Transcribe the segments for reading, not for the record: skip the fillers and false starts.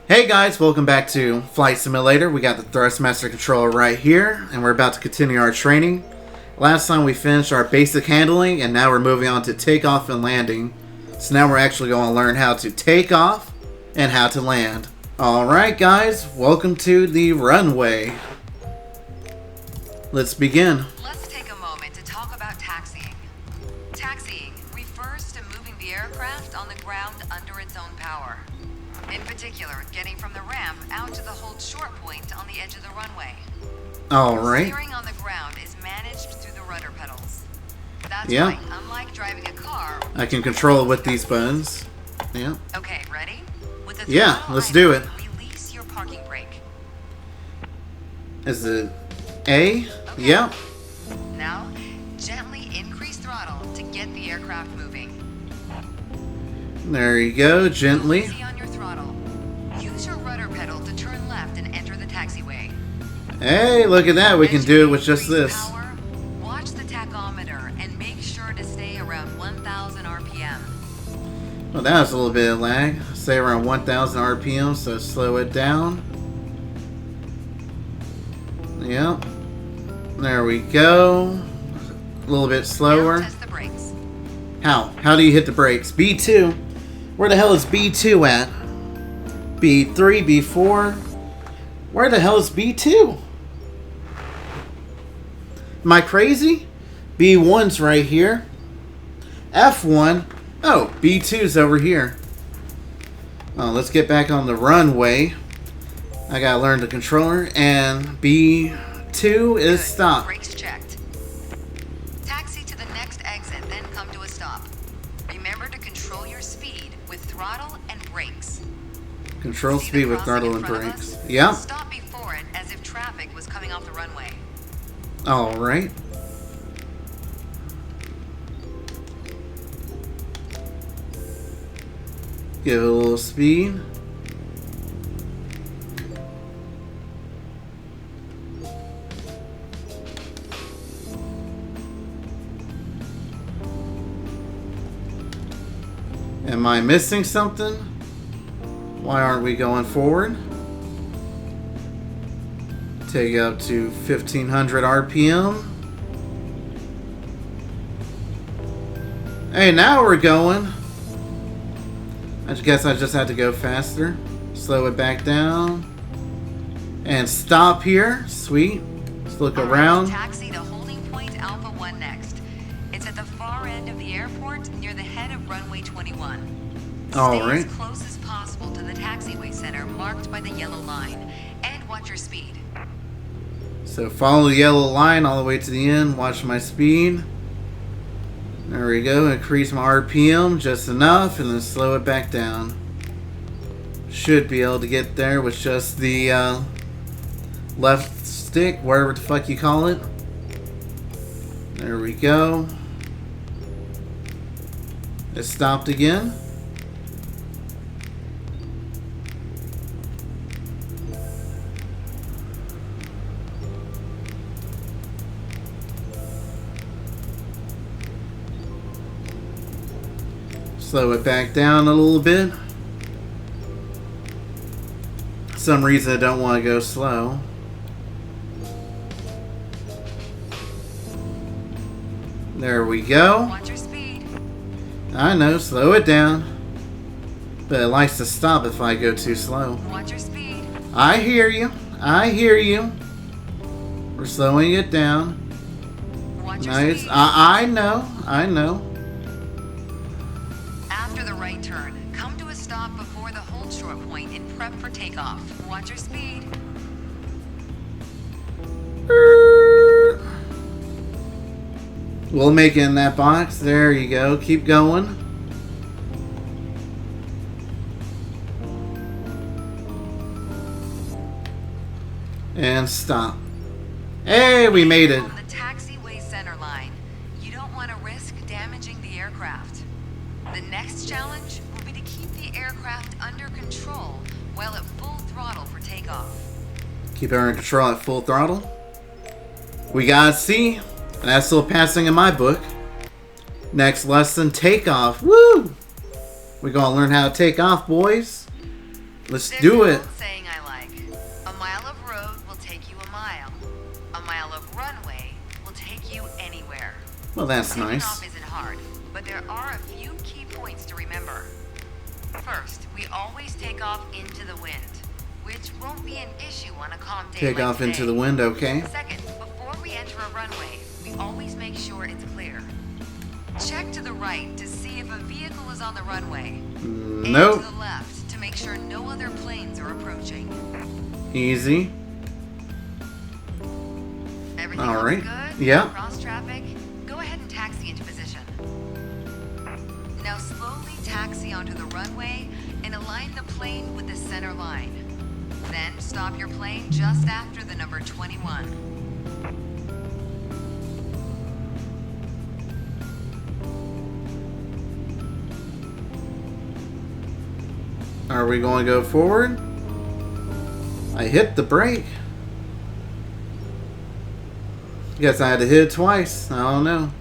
Hey guys, welcome back to Flight Simulator. We got the thrustmaster controller right here, and we're about to continue our training. Last time we finished our basic handling, and now we're moving on to takeoff and landing. So now we're actually going to learn how to take off and how to land. Alright guys, welcome to the runway. Let's begin. Let's take a moment to talk about taxiing. Taxiing refers to moving the aircraft on the ground under its own power. In particular, getting from the ramp out to the hold short point on the edge of the runway. Alright. Steering on the ground is managed through the rudder pedals. That's Yeah. right, unlike driving a car. I can control it with these buttons. Yeah. Okay, ready? With the Yeah, throttle let's item, do it. Release your parking brake. Is it A? Okay. Yeah. Now, gently increase throttle to get the aircraft moving. There you go, gently. Easy on your throttle. Use your rudder pedal to turn left and enter the taxiway. Hey, look at that. We can As do it you with just increase this. Power, watch the tachometer and make sure to stay around 1,000 RPM. Well, that was a little bit of lag. Say around 1,000 RPM, so slow it down. Yep. There we go. A little bit slower. Now test the brakes. How? How do you hit the brakes? B2? Where the hell is B2 at? B3, B4? Where the hell is B2? Am I crazy? B1's right here. F1. Oh, B2's over here. Oh, let's get back on the runway. I gotta learn the controller. And B2 is Good. stop. Brakes checked. Taxi to the next exit, then come to a stop. Remember to control your speed with throttle and brakes. Control See the speed with crossing throttle in and front of brakes. us? Yeah. Stop before it as if traffic was coming off the runway. Alright. Give it a little speed. Am I missing something? Why aren't we going forward? Take it up to 1500 RPM. Hey, now we're going. I guess I just had to go faster. Slow it back down. And stop here. Sweet. Let's look All right, around. taxi to holding point Alpha 1 next. It's at the far end of the airport near the head of runway 21. All Stay right. as close as possible to the taxiway center marked by the yellow line. And watch your speed. So follow the yellow line all the way to the end. Watch my speed. There we go. Increase my RPM just enough and then slow it back down. Should be able to get there with just the left stick, whatever the fuck you call it. There we go. It stopped again. Slow it back down a little bit. For some reason I don't want to go slow. There we go. Watch your speed. I know, slow it down. But it likes to stop if I go too slow. Watch your speed. I hear you. I hear you. We're slowing it down. Watch your Nice. speed. I know. I know. After the right turn, come to a stop before the hold short point and prep for takeoff. Watch your speed. We'll make it in that box. There you go. Keep going. And stop. Hey, we made it. On the taxiway center line, you don't want to risk damaging the aircraft. The next challenge will be to keep the aircraft under control while at full throttle for takeoff. Keep her in control at full throttle. We got C. And that's still passing in my book. Next lesson, takeoff. Woo! We're gonna learn how to take off, boys. Let's There's do an it. old saying I like. A mile of road will take you a mile. A mile of runway will take you anywhere. Well, that's Taking nice. off isn't hard, but there are a few key points to remember. First, we always take off into the wind, which won't be an issue on a calm day Take like off into today. the wind, okay? Second, before we enter a runway, we always make sure it's clear. Check to the right to see if a vehicle is on the runway. And Nope. to the left to make sure no other planes are approaching. Easy. Everything All looks right. good? Yeah. Cross traffic? Go ahead and taxi into position. Now slowly taxi onto the runway and align the plane with the center line. Then stop your plane just after the number 21. Are we going to go forward? I hit the brake. Guess I had to hit it twice. I don't know.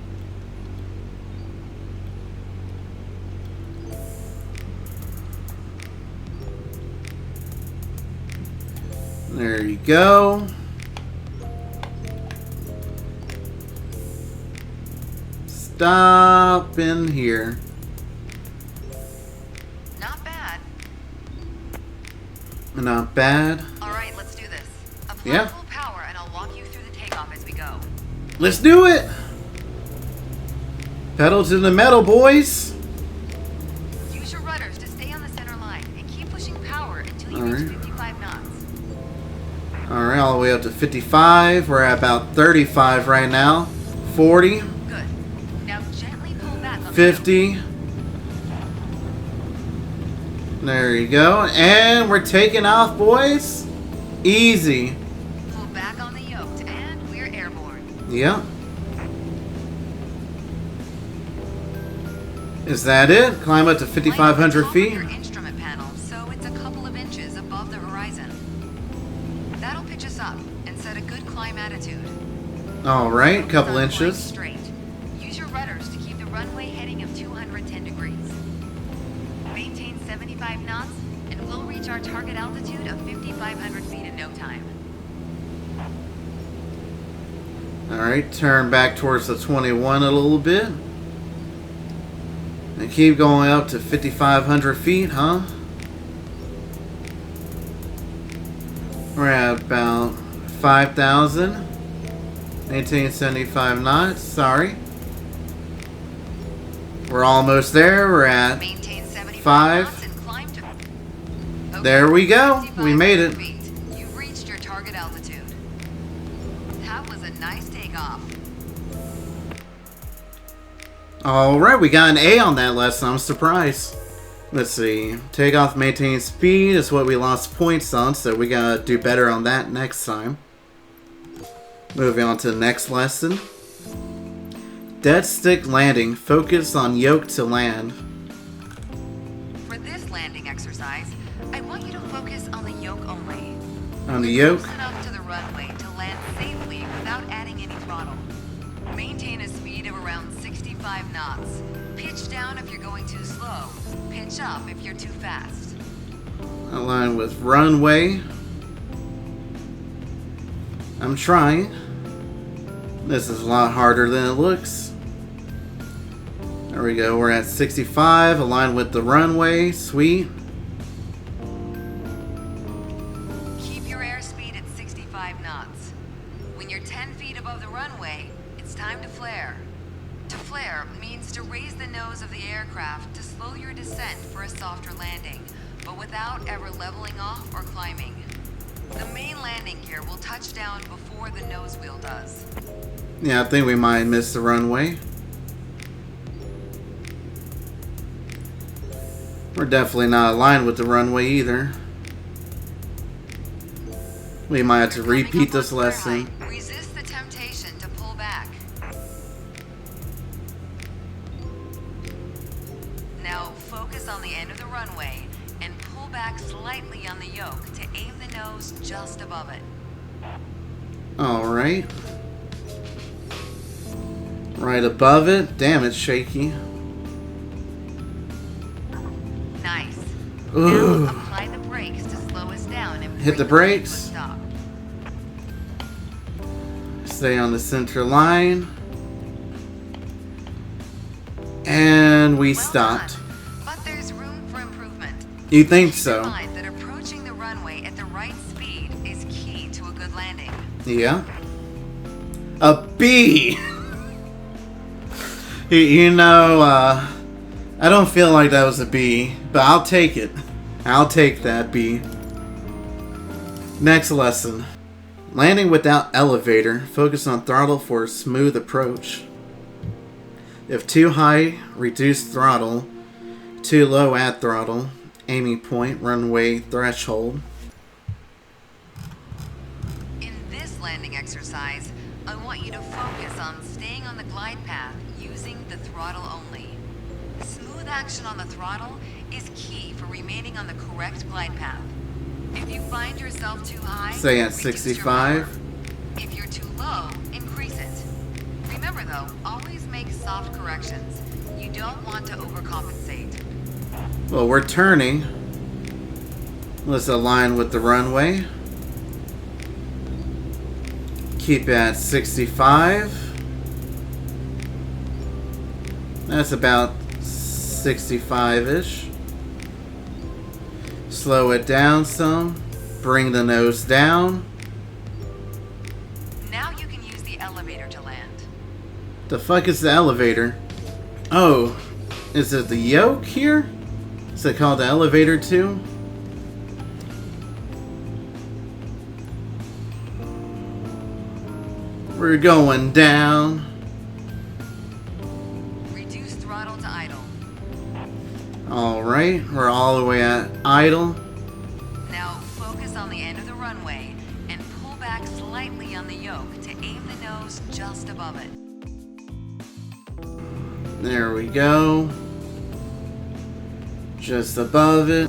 There you go. Stop in here. Not bad. Not bad. All right, let's do this. Apply Yeah. full power and I'll walk you through the takeoff as we go. Let's do it. Pedal to the metal, boys. Use your rudders to stay on the center line and keep pushing power until you All reach right. 55 knots. Alright, all the way up to 55. We're at about 35 right now. 40. Good. Now gently pull back on 50. There you go. And we're taking off, boys. Easy. the yoke. Pull back on the yoke and we're airborne. Yep. Is that it? Climb up to 5,500 Climb feet? to the top of your instrument panel, so it's a couple of inches above the horizon. That'll pitch us up and set a good climb attitude. Alright, Focus couple on flying inches. straight. Use your rudders to keep the runway heading of 210 degrees. Maintain 75 knots, and we'll reach our target altitude of 5,500 feet in no time. Alright, turn back towards the 21 a little bit. And keep going up to 5,500 feet, huh? We're at about 5,000. Maintain 75 knots. Sorry. We're almost there. We're at... Maintain 75 5. knots and climb to... Okay, There we go. We made it. 5,500 feet. You've reached your target altitude. That was a nice takeoff. Alright, we got an A on that lesson. I'm surprised. Let's see. Takeoff, maintain speed is what we lost points on, so we gotta do better on that next time. Moving on to the next lesson. Dead stick landing. Focus on yoke to land. For this landing exercise, I want you to focus on the yoke only. On the You're yoke. close enough to the runway to land safely without adding any throttle. Maintain a speed of around 65 knots. Pitch down if you're going too slow. Pitch up if you're too fast. Align with runway. I'm trying. This is a lot harder than it looks. There we go. We're at 65. Align with the runway. Sweet. Keep your airspeed at 65 knots. When you're 10 feet above the runway, it's time to flare. To flare means to raise the nose of the aircraft to slow your descent for a softer landing, but without ever leveling off or climbing. The main landing gear will touch down before the nose wheel does. Yeah, I think we might miss the runway. We're definitely not aligned with the runway either. We might have to You're coming repeat up this on flare lesson. height. Resist the temptation to pull back. Now focus on the end of the runway and pull back slightly on the yoke to aim the nose just above it. Alright. Right above it. Damn, it's shaky. Nice. Ugh. Now apply the brakes down and Hit the bring plane to a brakes. stop. Stay on the center line. And we Well stopped. done, but there's room for improvement. You think Keep in so? mind that approaching the runway at the right speed is key to a good landing. Yeah. A B! You know, I don't feel like that was a B, but I'll take it. I'll take that B. Next lesson. Landing without elevator. Focus on throttle for a smooth approach. If too high, reduce throttle. Too low, add throttle. Aiming point, runway threshold. In this landing exercise, I want you to focus on staying on the glide path using the throttle only. Smooth action on the throttle is key for remaining on the correct glide path. If you find yourself too high, Say at reduce your 65. power. If you're too low, increase it. Remember though, always make soft corrections. You don't want to overcompensate. Well, we're turning. Let's align with the runway. Keep at 65. That's about 65-ish. Slow it down some. Bring the nose down. Now you can use the elevator to land. The fuck is the elevator? Oh, is it the yoke here? Is it called the elevator too? We're going down. Reduce throttle to idle. Alright, we're all the way at idle. Now focus on the end of the runway and pull back slightly on the yoke to aim the nose just above it. There we go. Just above it.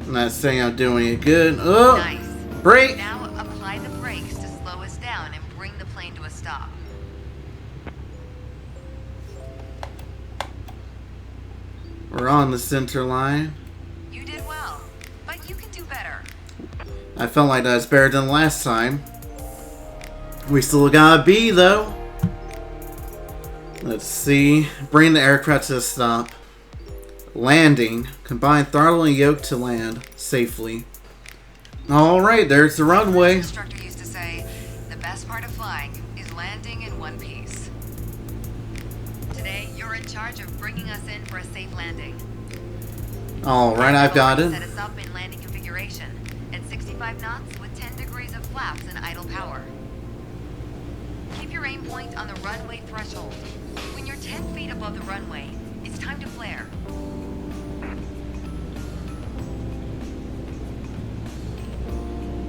I'm not saying I'm doing it good. Oh! Nice. Brake! Now apply the brakes to slow us down and bring the plane to a stop. We're on the center line. You did well, but you can do better. I felt like that was better than last time. We still got a B though. Let's see. Bring the aircraft to a stop. Landing. Combine throttle and yoke to land safely. Alright, there's the runway. The instructor used to say, the best part of flying is landing in one piece. Today, you're in charge of bringing us in for a safe landing. Alright, I've got it. Set us up in landing configuration at 65 knots with 10 degrees of flaps and idle power. Keep your aim point on the runway threshold. When you're 10 feet above the runway, it's time to flare.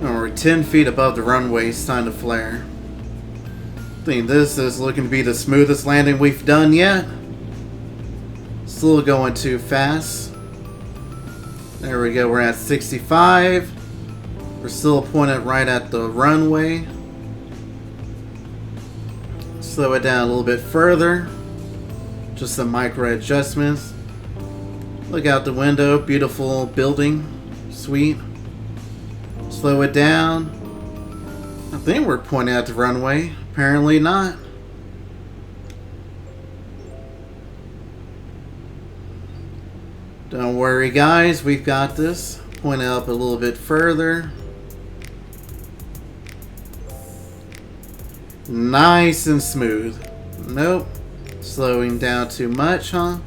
And we're 10 feet above the runway. It's time to flare. I think this is looking to be the smoothest landing we've done yet. Still going too fast. There we go. We're at 65. We're still pointed right at the runway. Slow it down a little bit further. Just some micro adjustments. Look out the window. Beautiful building. Sweet. Slow it down. I think we're pointing at the runway. Apparently not. Don't worry guys, we've got this. Point it up a little bit further. Nice and smooth. Nope. Slowing down too much, huh?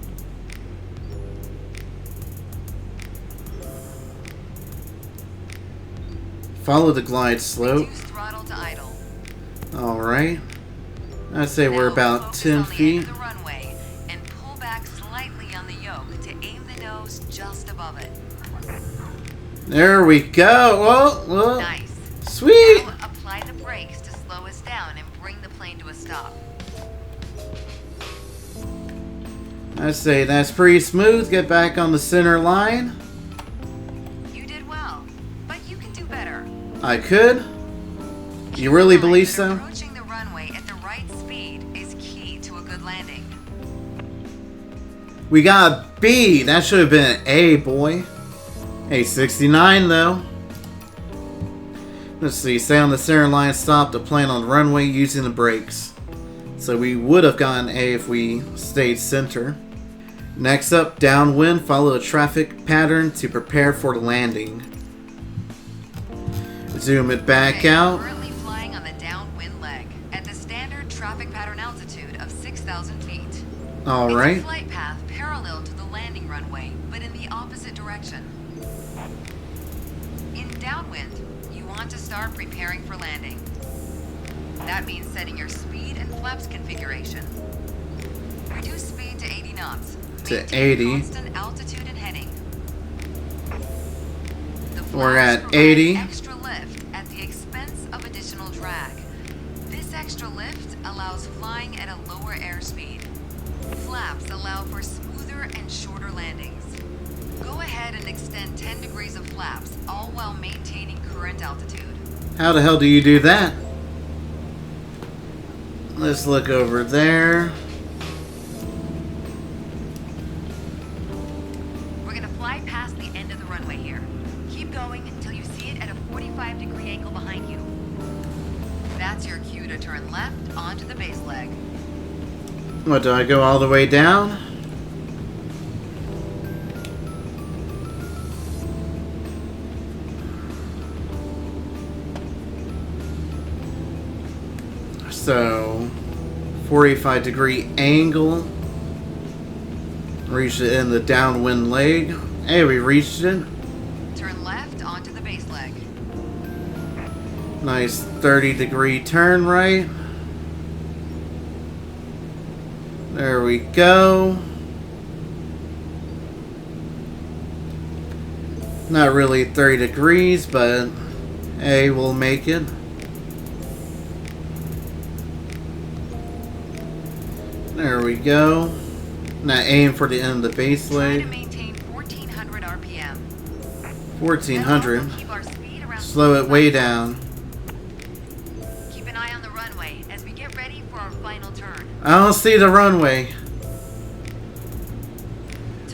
Follow the glide slope. Reduce throttle to idle. Alright. I'd say we're Now about focus 10 on the feet. end of the runway and pull back slightly on the yoke to aim the nose just above it. There we go. Whoa, whoa. Nice. Sweet. Now apply the brakes to slow us down and bring the plane to a stop. I'd say that's pretty smooth. Get back on the center line. You did well, but you can do better. I could. You really Keep in mind believe that so? Approaching the runway at the right speed is key to a good landing. We got a B. That should have been an A, boy. A69 though. Let's see, stay on the center line, stop the plane on the runway using the brakes. So we would have gotten A if we stayed center. Next up, downwind, follow a traffic pattern to prepare for the landing. Zoom it back out. Currently flying on the downwind leg at the standard traffic pattern altitude of 6,000 feet. Alright. It's a flight path parallel to the landing runway, but in the opposite direction. In downwind, you want to start preparing for landing. That means setting your speed and flaps configuration. Reduce speed to 80 knots. To Maintain 80. constant altitude and heading. The We're flaps at provide 80. extra lift at the expense of additional drag. This extra lift allows flying at a lower airspeed. Flaps allow for smoother and shorter landings. Go ahead and extend 10 degrees of flaps, all while maintaining current altitude. How the hell do you do that? Let's look over there. We're gonna fly past the end of the runway here. Keep going until you see it at a 45-degree angle behind you. That's your cue to turn left onto the base leg. What, do I go all the way down? So, 45-degree angle. Reached it in the downwind leg. Hey, we reached it. Turn left onto the base leg. Nice 30-degree turn right. There we go. Not really 30 degrees, but hey, we'll make it. There we go. Now aim for the end of the base Try to leg. maintain 1400 RPM. 1400. Keep our speed around Slow it way down. Keep an eye on the runway as we get ready for our final turn. I don't see the runway.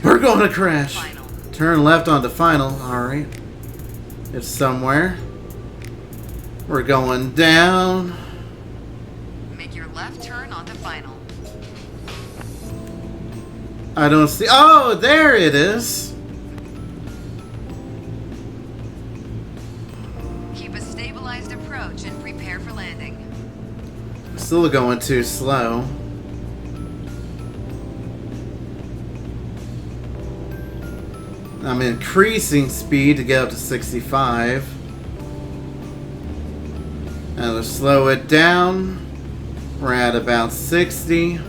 We're going to crash. Final. Turn left onto final. Alright. It's somewhere. We're going down. Make your left turn onto final. I don't see. Oh, there it is. Keep a stabilized approach and prepare for landing. Still going too slow. I'm increasing speed to get up to 65. Now to slow it down, we're at about 60.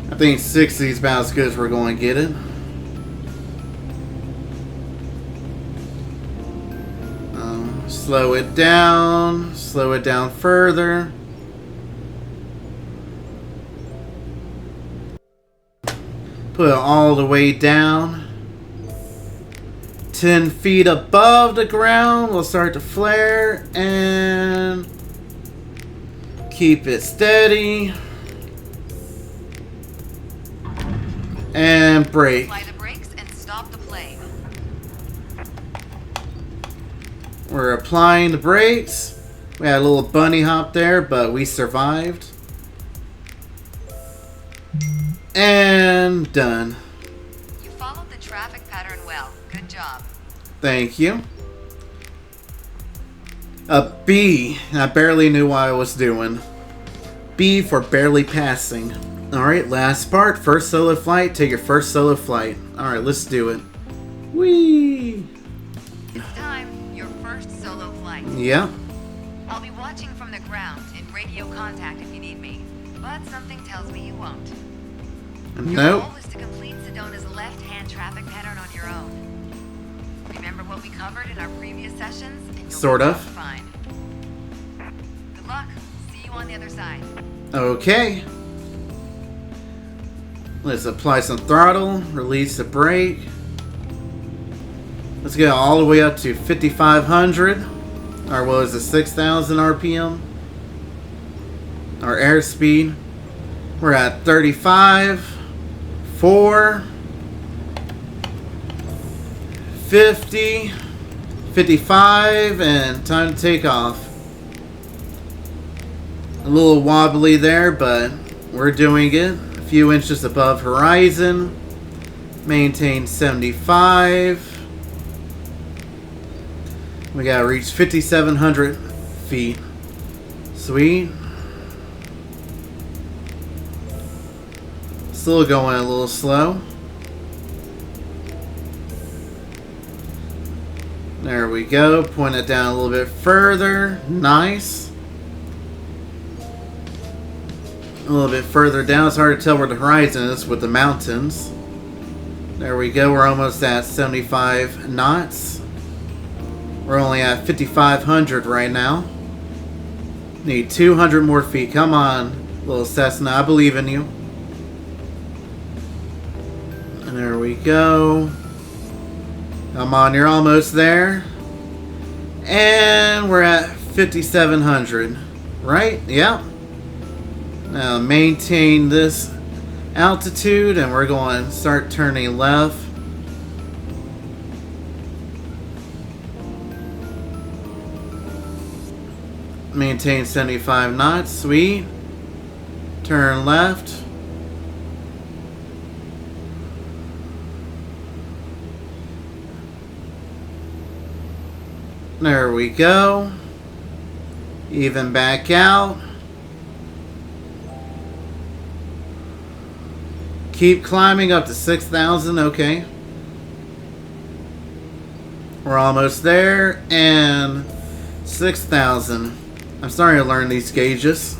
I think 60 is about as good as we're going to get it. Slow it down further. Put it all the way down. 10 feet above the ground, we'll start to flare and keep it steady. And brake. Apply the brakes and stop the plane. We're applying the brakes. We had a little bunny hop there, but we survived. And done. You followed the traffic pattern well. Good job. Thank you. A B. I barely knew what I was doing. B for barely passing. Alright, last part. First solo flight. Take your first solo flight. Alright, let's do it. Whee! It's time. Your first solo flight. Yeah. I'll be watching from the ground in radio contact if you need me. But something tells me you won't. Your Nope. goal is to complete Sedona's left-hand traffic pattern on your own. Remember what we covered in our previous sessions? And you'll Sort be of. fine. Good luck. See you on the other side. Okay. Let's apply some throttle. Release the brake. Let's get all the way up to 5,500. Or what was it, 6,000 RPM? Our airspeed. We're at 35. 4. 50, 55, and time to take off. A little wobbly there, but we're doing it. A few inches above horizon. Maintain 75. We gotta reach 5,700 feet. Sweet. Still going a little slow. There we go. Point it down a little bit further. Nice. A little bit further down. It's hard to tell where the horizon is with the mountains. There we go. We're almost at 75 knots. We're only at 5,500 right now. Need 200 more feet. Come on, little Cessna. I believe in you. And there we go. Come on, you're almost there. And we're at 5,700. Right? Yep. Now maintain this altitude and we're going to start turning left. Maintain 75 knots. Sweet. Turn left. There we go. Even back out. Keep climbing up to 6,000. Okay. We're almost there. And 6,000. I'm starting to learn these gauges.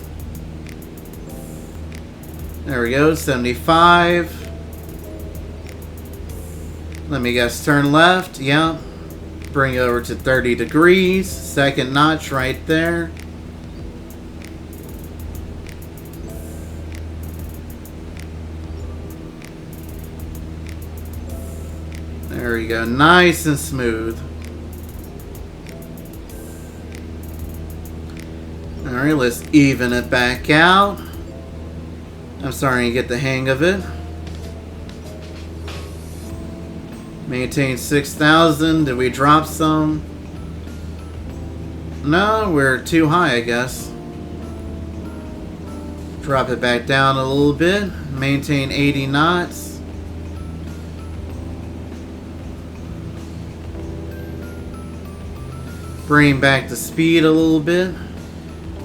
There we go. 75. Let me guess. Turn left. Yep. Bring it over to 30 degrees. Second notch right there. There we go. Nice and smooth. Alright, let's even it back out. I'm starting to get the hang of it. Maintain 6,000. Did we drop some? No, we're too high, I guess. Drop it back down a little bit. Maintain 80 knots. Bring back the speed a little bit.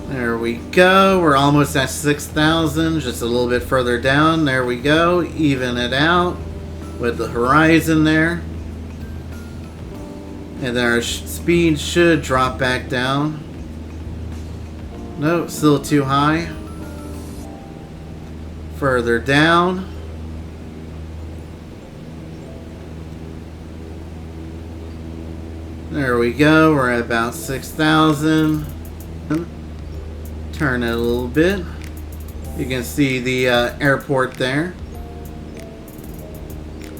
There we go. We're almost at 6,000. Just a little bit further down. There we go. Even it out with the horizon there. And then our speed should drop back down. Nope, still too high. Further down. There we go. We're at about 6,000. Turn it a little bit. You can see the airport there.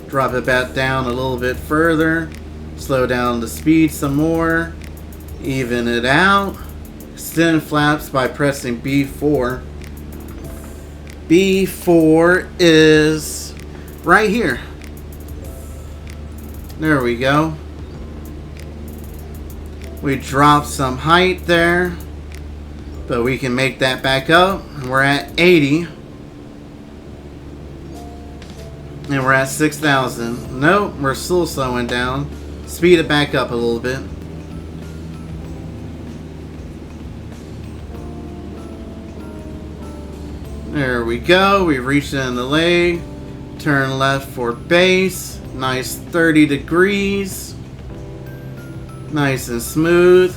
Drop it back down a little bit further. Slow down the speed some more. Even it out. Extend flaps by pressing B4. B4 is right here. There we go. We dropped some height there. But we can make that back up. We're at 80. And we're at 6,000. Nope, we're still slowing down. Speed it back up a little bit. There we go. We've reached the end of the leg. Turn left for base. Nice 30 degrees. Nice and smooth.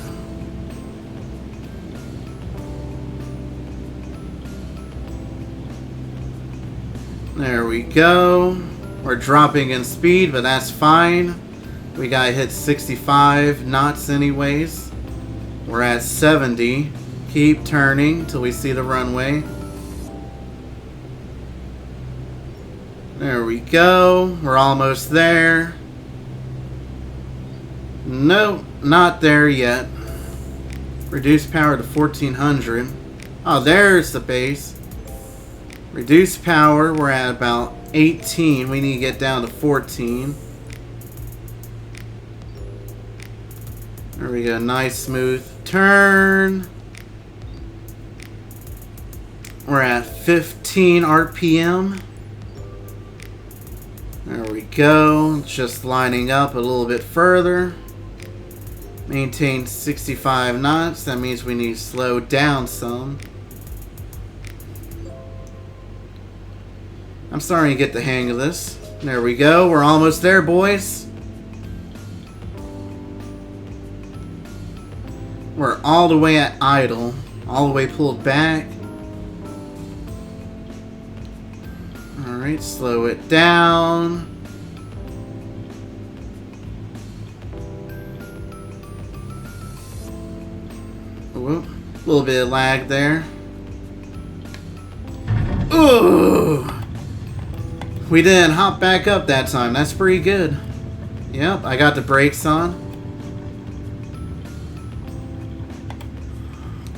There we go. We're dropping in speed, but that's fine. We gotta hit 65 knots anyways. We're at 70. Keep turning till we see the runway. There we go. We're almost there. Nope, not there yet. Reduce power to 1400. Oh, there's the base. Reduce power, we're at about 18. We need to get down to 14. There we go. Nice smooth turn. We're at 15 RPM. There we go. Just lining up a little bit further. Maintain 65 knots. That means we need to slow down some. I'm starting to get the hang of this. There we go. We're almost there, boys. We're all the way at idle. All the way pulled back. Alright, slow it down. Whoop. A little bit of lag there. Ooh! We didn't hop back up that time. That's pretty good. Yep, I got the brakes on.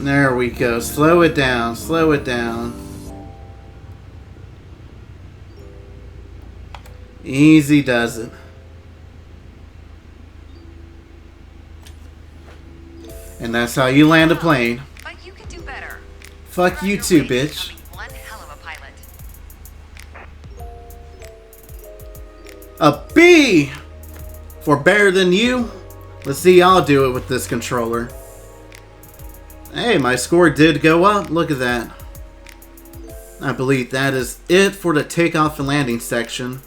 There we go. Slow it down. Slow it down. Easy does it. And that's how you land a plane. But you can do better. Fuck you too, bitch. One hell of a pilot. A B for better than you. Let's see y'all do it with this controller. Hey, my score did go up. Look at that. I believe that is it for the takeoff and landing section.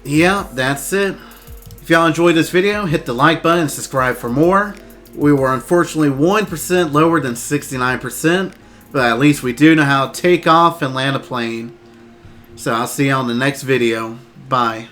Yeah, that's it. If y'all enjoyed this video, hit the like button and subscribe for more. We were unfortunately 1% lower than 69%, but at least we do know how to take off and land a plane. So I'll see you on the next video. Bye.